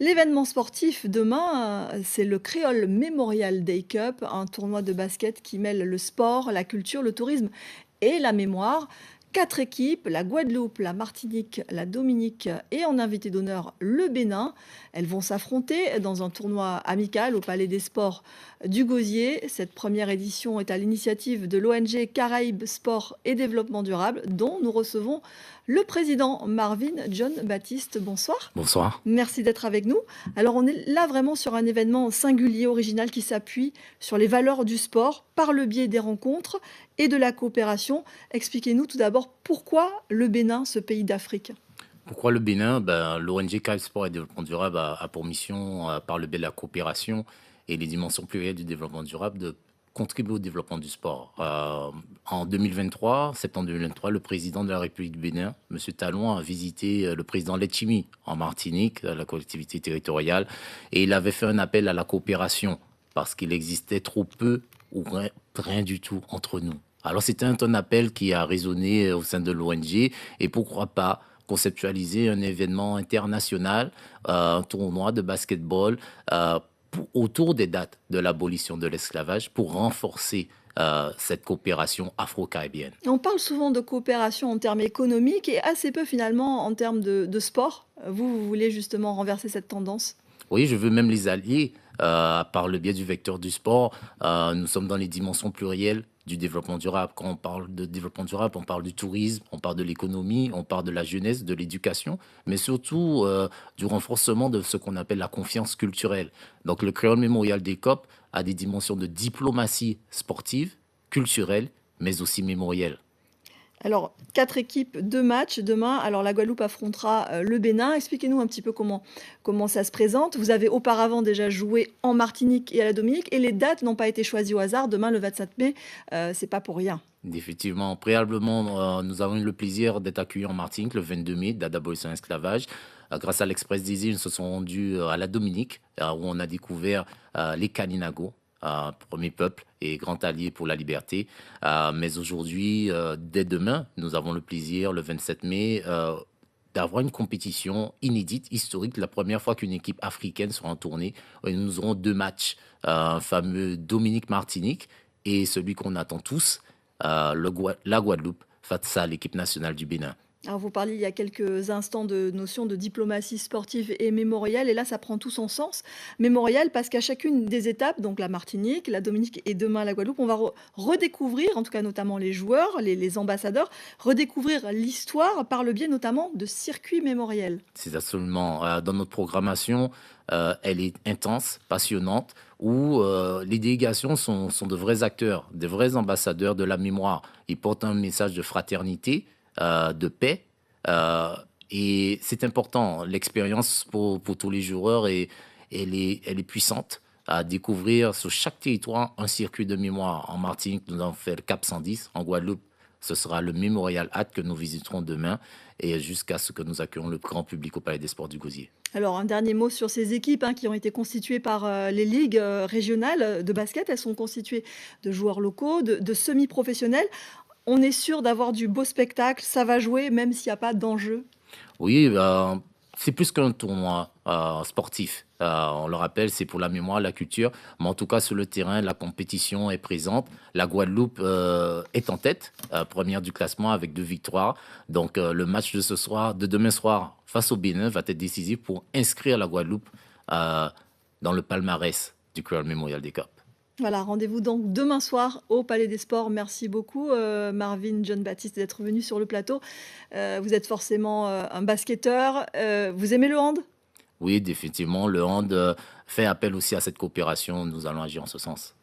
L'événement sportif demain, c'est le Creole Memorial Day Cup, un tournoi de basket qui mêle le sport, la culture, le tourisme et la mémoire. 4 équipes, la Guadeloupe, la Martinique, la Dominique et en invité d'honneur le Bénin. Elles vont s'affronter dans un tournoi amical au Palais des Sports du Gosier. Cette première édition est à l'initiative de l'ONG Caraïbes Sport et Développement Durable, dont nous recevons le président Marvin John Baptiste. Bonsoir. Bonsoir. Merci d'être avec nous. Alors on est là vraiment sur un événement singulier, original, qui s'appuie sur les valeurs du sport par le biais des rencontres et de la coopération. Expliquez-nous tout d'abord pourquoi le Bénin, ce pays d'Afrique. Pourquoi le Bénin? L'ONG CAF Sport et Développement Durable a pour mission, par le biais de la coopération et les dimensions plurielles du développement durable, de contribuer au développement du sport. En 2023, septembre 2023, le président de la République du Bénin, M. Talon, a visité le président Letchimy en Martinique, la collectivité territoriale, et il avait fait un appel à la coopération parce qu'il existait trop peu ou rien du tout entre nous. Alors c'était un appel qui a résonné au sein de l'ONG, et pourquoi pas conceptualiser un événement international, un tournoi de basketball autour des dates de l'abolition de l'esclavage pour renforcer cette coopération afro-caribéenne. On parle souvent de coopération en termes économiques et assez peu finalement en termes de sport. Vous voulez justement renverser cette tendance? Oui, je veux même les allier par le biais du vecteur du sport. Nous sommes dans les dimensions plurielles du développement durable. Quand on parle de développement durable, on parle du tourisme, on parle de l'économie, on parle de la jeunesse, de l'éducation, mais surtout du renforcement de ce qu'on appelle la confiance culturelle. Donc le Creole Memorial des COP a des dimensions de diplomatie sportive, culturelle, mais aussi mémorielle. Alors, 4 équipes, 2 matchs demain. Alors, la Guadeloupe affrontera le Bénin. Expliquez-nous un petit peu comment ça se présente. Vous avez auparavant déjà joué en Martinique et à la Dominique, et les dates n'ont pas été choisies au hasard. Demain, le 27 mai, c'est pas pour rien. Effectivement, préalablement, nous avons eu le plaisir d'être accueillis en Martinique le 22 mai, date d'abolition de l'esclavage. Grâce à l'Express des îles, nous se sont rendus à la Dominique, où on a découvert les Kaninago, premier peuple et grand allié pour la liberté. Mais aujourd'hui, dès demain, nous avons le plaisir, le 27 mai, d'avoir une compétition inédite, historique, la première fois qu'une équipe africaine sera en tournée. Et nous aurons 2 matchs, un fameux Dominique-Martinique et celui qu'on attend tous, la Guadeloupe, face à l'équipe nationale du Bénin. Alors, vous parliez il y a quelques instants de notion de diplomatie sportive et mémorielle, et là, ça prend tout son sens. Mémorielle, parce qu'à chacune des étapes, donc la Martinique, la Dominique et demain la Guadeloupe, on va redécouvrir, en tout cas notamment les joueurs, les ambassadeurs, redécouvrir l'histoire par le biais notamment de circuits mémoriels. C'est absolument. Dans notre programmation, elle est intense, passionnante, où les délégations sont de vrais acteurs, de vrais ambassadeurs de la mémoire. Ils portent un message de fraternité, de paix. Et c'est important. L'expérience pour tous les joueurs, elle est puissante à découvrir sur chaque territoire un circuit de mémoire. En Martinique, nous avons fait le Cap 110. En Guadeloupe, ce sera le Memorial Hat que nous visiterons demain, et jusqu'à ce que nous accueillons le grand public au Palais des Sports du Gosier. Alors, un dernier mot sur ces équipes qui ont été constituées par les ligues régionales de basket. Elles sont constituées de joueurs locaux, de semi-professionnels. On est sûr d'avoir du beau spectacle, ça va jouer même s'il n'y a pas d'enjeu. Oui, c'est plus qu'un tournoi sportif. On le rappelle, c'est pour la mémoire, la culture. Mais en tout cas, sur le terrain, la compétition est présente. La Guadeloupe est en tête, première du classement avec 2 victoires. Donc, le match de ce soir, de demain soir, face au Bénin, va être décisif pour inscrire la Guadeloupe dans le palmarès du Creole Memorial des Cup. Voilà, rendez-vous donc demain soir au Palais des Sports. Merci beaucoup, Marvin John Baptiste, d'être venu sur le plateau. Vous êtes forcément un basketteur. Vous aimez le hand? Oui, définitivement, le hand fait appel aussi à cette coopération. Nous allons agir en ce sens.